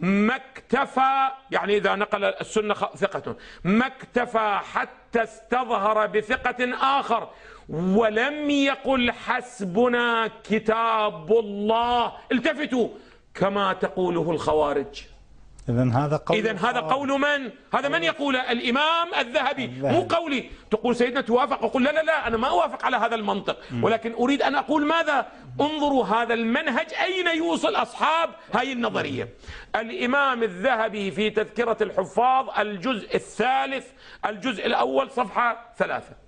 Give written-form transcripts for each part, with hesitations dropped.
ما اكتفى، يعني إذا نقل السنة ثقة، ما اكتفى حتى استظهر بثقة آخر ولم يقل حسبنا كتاب الله. التفتوا، كما تقوله الخوارج. إذن هذا قول من؟ هذا من يقول؟ الإمام الذهبي، مو قولي. تقول سيدنا توافق، أقول لا أنا ما أوافق على هذا المنطق، ولكن أريد أن أقول ماذا؟ انظروا هذا المنهج أين يوصل أصحاب هاي النظرية. الإمام الذهبي في تذكرة الحفاظ الجزء الثالث الجزء الأول صفحة 3.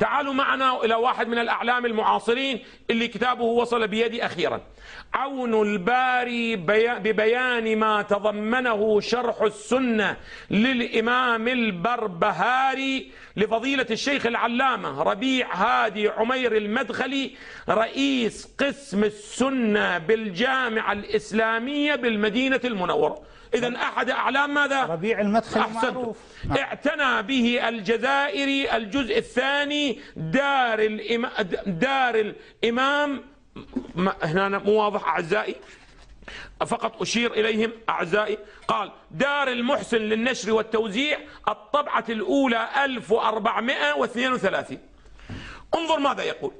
تعالوا معنا إلى واحد من الأعلام المعاصرين اللي كتابه وصل بيدي أخيرا، عون الباري ببيان ما تضمنه شرح السنة للإمام البربهاري لفضيلة الشيخ العلامة ربيع هادي عمير المدخلي رئيس قسم السنة بالجامعة الإسلامية بالمدينة المنورة. إذن أحد أعلام ماذا؟ ربيع المدخلي معروف. اعتنى به الجزائري الجزء الثاني دار الإمام. هنا مو واضح أعزائي، فقط أشير إليهم أعزائي. قال دار المحسن للنشر والتوزيع الطبعة الأولى 1432. انظر ماذا يقول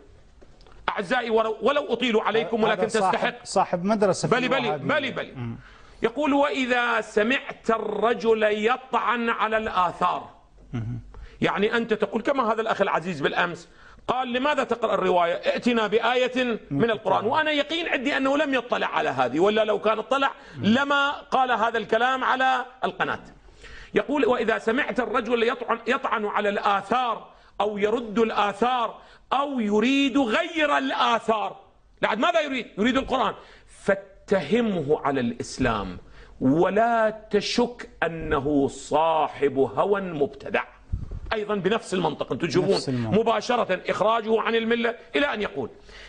أعزائي، ولو أطيل عليكم ولكن تستحق. صاحب مدرسة. بلي. يقول وإذا سمعت الرجل يطعن على الآثار، يعني أنت تقول كما هذا الأخ العزيز بالأمس قال لماذا تقرأ الرواية؟ ائتنا بآية من القرآن، وأنا يقين عندي أنه لم يطلع على هذه، ولا لو كان اطلع لما قال هذا الكلام على القناة. يقول وإذا سمعت الرجل يطعن على الآثار أو يرد الآثار أو يريد غير الآثار، لعد ماذا يريد؟ يريد القرآن، فاتهمه على الإسلام ولا تشك أنه صاحب هوى مبتدع. أيضا بنفس المنطق أنتم تشوفون مباشرة إخراجه عن الملة إلى أن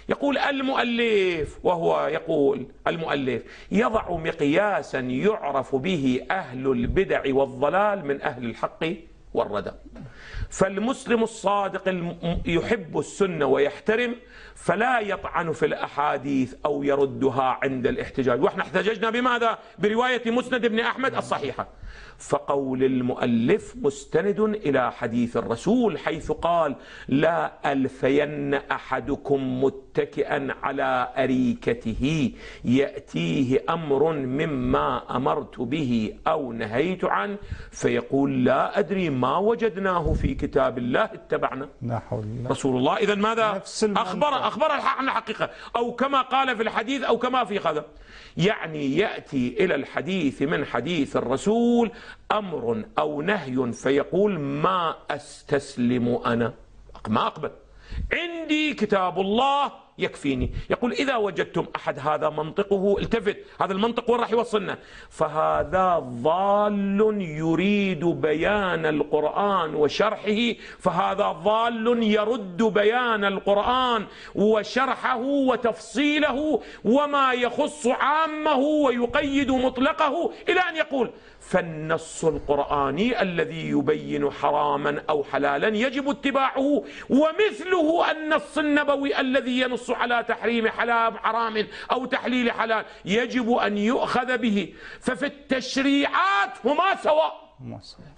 يقول المؤلف، وهو يقول المؤلف يضع مقياسا يعرف به أهل البدع والضلال من أهل الحق والردى. فالمسلم الصادق يحب السنة ويحترم فلا يطعن في الأحاديث أو يردها عند الاحتجاج. وإحنا احتججنا بماذا؟ برواية مسند بن أحمد الصحيحة. فقول المؤلف مستند إلى حديث الرسول حيث قال لا ألفين أحدكم متكئا على أريكته يأتيه أمر مما أمرت به أو نهيت عنه فيقول لا أدري ما وجدناه في كتاب الله اتبعنا. لا حول الله. رسول الله إذن ماذا؟ أخبر عن الحقيقة، أو كما قال في الحديث أو كما في هذا، يعني يأتي إلى الحديث من حديث الرسول أمر أو نهي فيقول ما أستسلم أنا، ما أقبل، عندي كتاب الله يكفيني. يقول إذا وجدتم أحد هذا منطقه، التفت، هذا المنطق وين راح يوصلنا؟ فهذا ضال يريد بيان القرآن وشرحه، فهذا ضال يرد بيان القرآن وشرحه وتفصيله وما يخص عامه ويقيد مطلقه، إلى أن يقول فالنص القرآني الذي يبين حراما أو حلالا يجب اتباعه، ومثله النص النبوي الذي ينص على تحريم حرام أو تحليل حلال يجب أن يؤخذ به. ففي التشريعات هما سواء،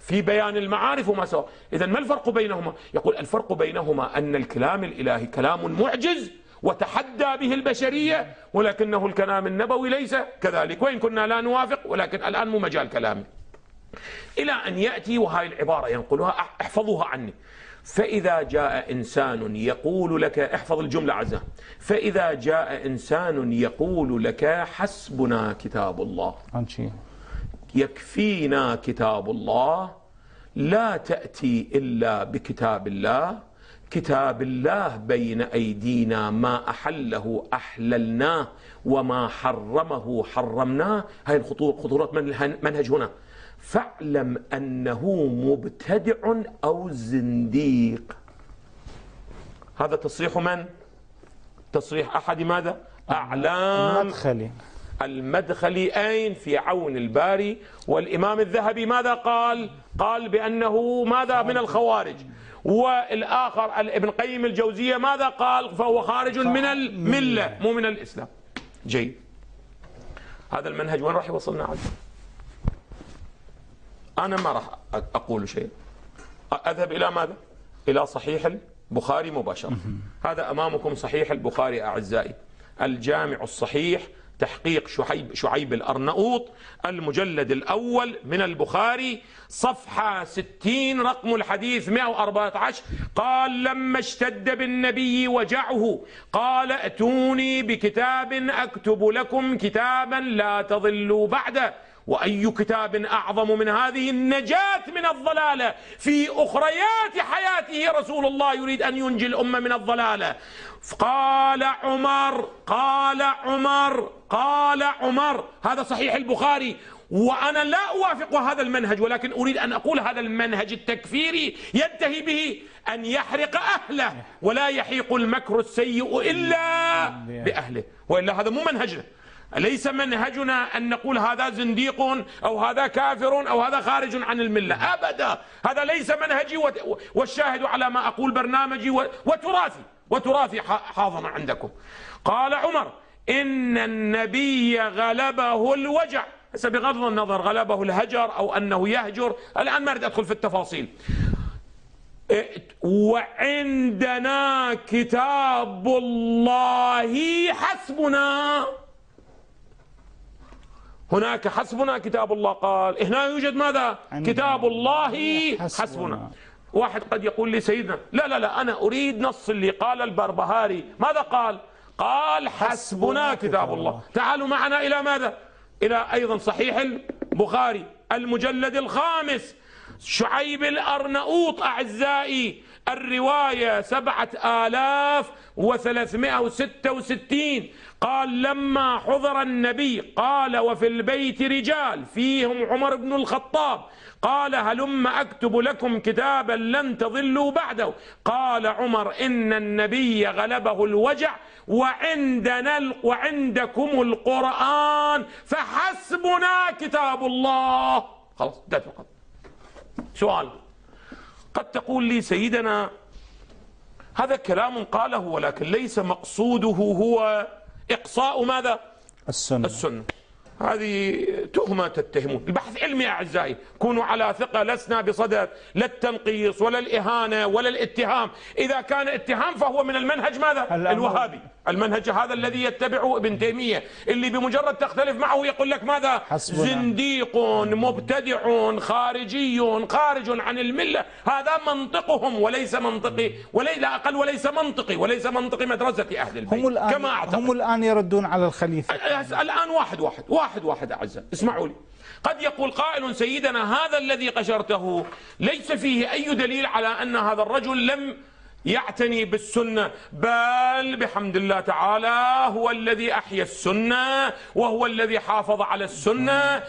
في بيان المعارف هما سواء. إذن ما الفرق بينهما؟ يقول الفرق بينهما أن الكلام الإلهي كلام معجز وتحدى به البشرية، ولكنه الكلام النبوي ليس كذلك، وإن كنا لا نوافق، ولكن الآن مو مجال كلامي. إلى أن يأتي، وهاي العبارة ينقلها احفظوها عني، فإذا جاء إنسان يقول لك، احفظ الجملة عزة، فإذا جاء إنسان يقول لك حسبنا كتاب الله، يكفينا كتاب الله، لا تأتي إلا بكتاب الله، كتاب الله بين أيدينا، ما أحله أحللناه وما حرمه حرمناه. هاي الخطورات من المنهج هنا. فاعلم أنه مبتدع أو زنديق. هذا تصريح من؟ تصريح أحد ماذا؟ أعلام المدخلي أين؟ في عون الباري. والإمام الذهبي ماذا قال؟ قال بأنه ماذا؟ من الخوارج. والآخر ابن قيم الجوزية ماذا قال؟ فهو خارج من الملة مو من الإسلام. جيد. هذا المنهج وين راح يوصلنا عز؟ أنا ما راح أقول شيء، أذهب إلى ماذا؟ إلى صحيح البخاري مباشرة. هذا أمامكم صحيح البخاري أعزائي، الجامع الصحيح، تحقيق شعيب الأرنؤوط، المجلد الأول من البخاري، صفحة 60، رقم الحديث 114. قال: لما اشتد بالنبي وجعه قال: ائتوني بكتاب أكتب لكم كتابا لا تضلوا بعده. وأي كتاب أعظم من هذه النجاة من الضلالة في أخريات حياته؟ رسول الله يريد أن ينجي الأمة من الضلالة. قال عمر، هذا صحيح البخاري. وأنا لا أوافق هذا المنهج، ولكن أريد أن أقول هذا المنهج التكفيري ينتهي به أن يحرق أهله، ولا يحيق المكر السيء إلا بأهله، وإلا هذا مو منهجنا. ليس منهجنا أن نقول هذا زنديق أو هذا كافر أو هذا خارج عن الملة، أبدا، هذا ليس منهجي. والشاهد على ما أقول برنامجي وتراثي حاضر عندكم. قال عمر: إن النبي غلبه الوجع. هسه بغض النظر غلبه الهجر أو أنه يهجر، الآن ما أريد أدخل في التفاصيل. وعندنا كتاب الله حسبنا. هناك حسبنا كتاب الله، قال هنا يوجد ماذا؟ كتاب الله حسبنا. واحد قد يقول لي: سيدنا لا أنا أريد نص اللي قال البربهاري. ماذا قال؟ قال: حسبنا كتاب الله. تعالوا معنا إلى ماذا؟ إلى أيضا صحيح البخاري، المجلد الخامس، شعيب الأرنؤوط أعزائي، الرواية 7366. قال: لما حضر النبي قال: وفي البيت رجال فيهم عمر بن الخطاب، قال: هلم أكتب لكم كتابا لن تضلوا بعده. قال عمر: إن النبي غلبه الوجع وعندكم القرآن فحسبنا كتاب الله. خلاص، ده فقط. سؤال: قد تقول لي: سيدنا هذا كلام قاله، ولكن ليس مقصوده هو إقصاء ماذا؟ السنة. هذه تهمة تتهمون. البحث علمي أعزائي، كونوا على ثقة، لسنا بصدد لا التنقيص ولا الإهانة ولا الاتهام. إذا كان اتهام فهو من المنهج ماذا؟ الوهابي، المنهج هذا الذي يتبعه ابن تيمية، اللي بمجرد تختلف معه يقول لك ماذا؟ زنديق، مبتدع، خارجي، خارج عن الملة. هذا منطقهم وليس منطقي، لا أقل وليس منطقي مدرسة أهل البيت كما أعتقد. هم الآن يردون على الخليفة. الآن واحد أعزائي، اسمعوا لي. قد يقول قائل: سيدنا هذا الذي قشرته ليس فيه أي دليل على أن هذا الرجل لم يعتني بالسنة، بل بحمد الله تعالى هو الذي أحيا السنة وهو الذي حافظ على السنة.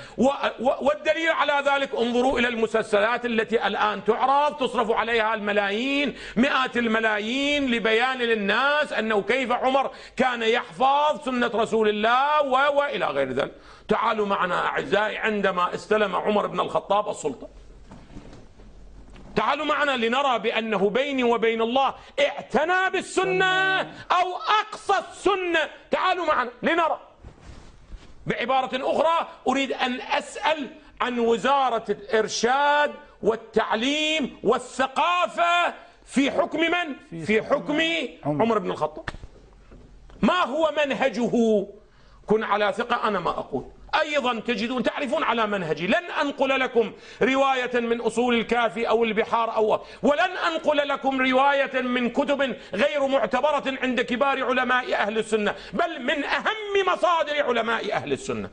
والدليل على ذلك انظروا إلى المسلسلات التي الآن تعرض، تصرف عليها الملايين، مئات الملايين، لبيان للناس أنه كيف عمر كان يحفظ سنة رسول الله وإلى غير ذلك. تعالوا معنا أعزائي عندما استلم عمر بن الخطاب السلطة، تعالوا معنا لنرى بأنه بيني وبين الله اعتنى بالسنة أو أقصى السنة. تعالوا معنا لنرى. بعبارة أخرى، أريد أن أسأل عن وزارة الإرشاد والتعليم والثقافة في حكم من؟ في حكم عمر بن الخطاب. ما هو منهجه؟ كن على ثقة، أنا ما أقول. أيضا تجدون، تعرفون على منهجي، لن أنقل لكم رواية من أصول الكافي أو البحار ولن أنقل لكم رواية من كتب غير معتبرة عند كبار علماء أهل السنة، بل من أهم مصادر علماء أهل السنة.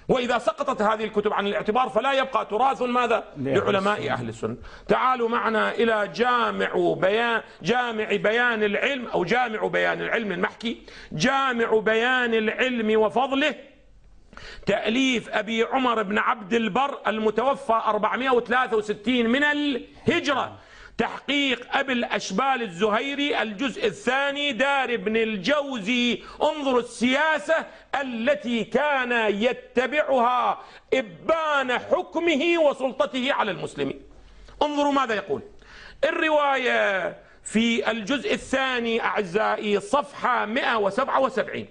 وإذا سقطت هذه الكتب عن الاعتبار فلا يبقى تراث ماذا؟ لعلماء أهل السنة. تعالوا معنا إلى جامع بيان العلم، أو جامع بيان العلم المحكي، جامع بيان العلم وفضله، تأليف أبي عمر بن عبد البر، المتوفى 463 من الهجرة، تحقيق أبي الأشبال الزهيري، الجزء الثاني، دار ابن الجوزي. انظروا السياسة التي كان يتبعها إبان حكمه وسلطته على المسلمين. انظروا ماذا يقول الرواية في الجزء الثاني أعزائي، صفحة 177.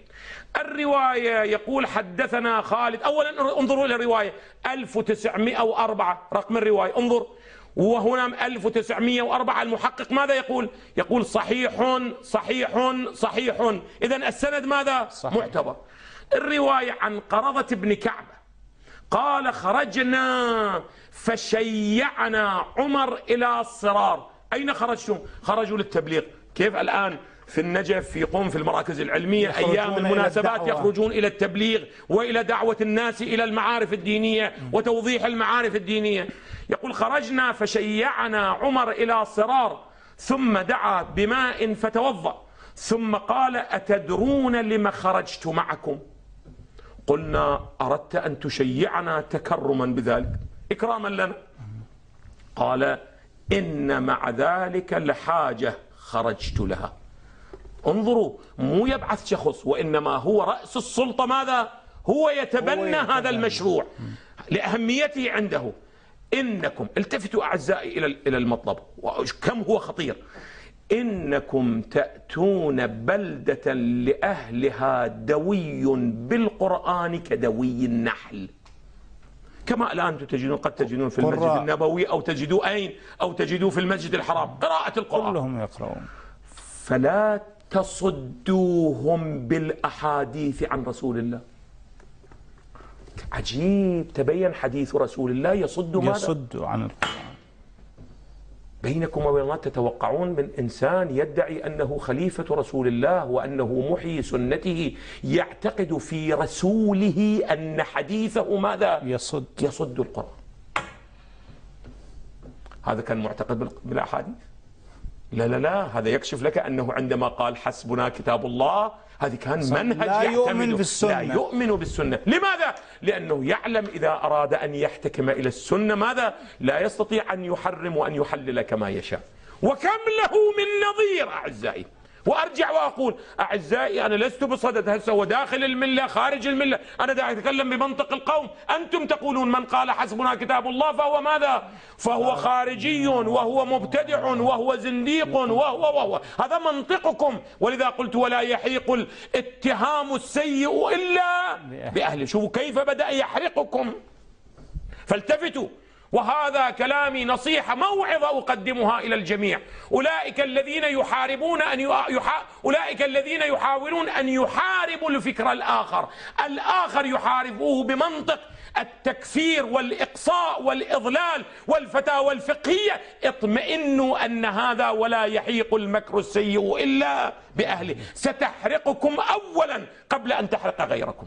الرواية يقول حدثنا خالد. أولا انظروا إلى الرواية 1904 رقم الرواية، انظر، وهنا 1904. المحقق ماذا يقول؟ يقول صحيح صحيح صحيح. إذن السند ماذا؟ صحيح. معتبر. الرواية عن قرظة بن كعب قال خرجنا فشيعنا عمر إلى الصرار. أين خرجتم؟ خرجوا للتبليغ. كيف الآن في النجف في قم في المراكز العلمية أيام المناسبات يخرجون إلى التبليغ وإلى دعوة الناس إلى المعارف الدينية وتوضيح المعارف الدينية. يقول خرجنا فشيعنا عمر إلى صرار ثم دعا بماء فتوضأ ثم قال أتدرون لما خرجت معكم؟ قلنا أردت أن تشيعنا تكرما بذلك إكراما لنا. قال إن مع ذلك لحاجة خرجت لها. انظروا، مو يبعث شخص وإنما هو رأس السلطة. ماذا؟ هو يتبنى هذا المشروع لأهميته عنده. إنكم التفتوا أعزائي إلى المطلب وكم هو خطير. إنكم تأتون بلدة لأهلها دوي بالقرآن كدوي النحل. كما الآن تجدون، قد تجدون في المسجد النبوي أو تجدوا أين أو تجدوا في المسجد الحرام قراءة القرآن كلهم يقرؤون. فلا تصدوهم بالأحاديث عن رسول الله. عجيب، تبين حديث رسول الله يصد ماذا؟ يصد عن القرآن. بينكم وبين الله تتوقعون من إنسان يدعي أنه خليفة رسول الله وأنه محيي سنته يعتقد في رسوله أن حديثه ماذا؟ يصد القرآن. هذا كان معتقد بالأحاديث؟ لا لا لا، هذا يكشف لك أنه عندما قال حسبنا كتاب الله هذه كان منهج لا يؤمن بالسنة. لا يؤمن بالسنة. لماذا؟ لأنه يعلم إذا أراد أن يحتكم إلى السنة ماذا؟ لا يستطيع أن يحرم وأن يحلل كما يشاء. وكم له من نظير أعزائي. وأرجع وأقول أعزائي أنا لست بصدد هسه هو داخل الملة خارج الملة، أنا دا أتكلم بمنطق القوم. أنتم تقولون من قال حسبنا كتاب الله فهو ماذا؟ فهو خارجي وهو مبتدع وهو زنديق وهو هذا منطقكم. ولذا قلت ولا يحيق الاتهام السيء إلا بأهله. شوفوا كيف بدأ يحرقكم. فالتفتوا، وهذا كلامي نصيحة موعظة أقدمها إلى الجميع. أولئك الذين يحاربون أولئك الذين يحاولون أن يحاربوا الفكر الآخر يحاربوه بمنطق التكفير والإقصاء والإضلال والفتاوى الفقهية. اطمئنوا أن هذا ولا يحيق المكر السيء إلا بأهله. ستحرقكم أولا قبل أن تحرق غيركم.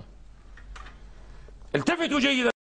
التفتوا جيدا.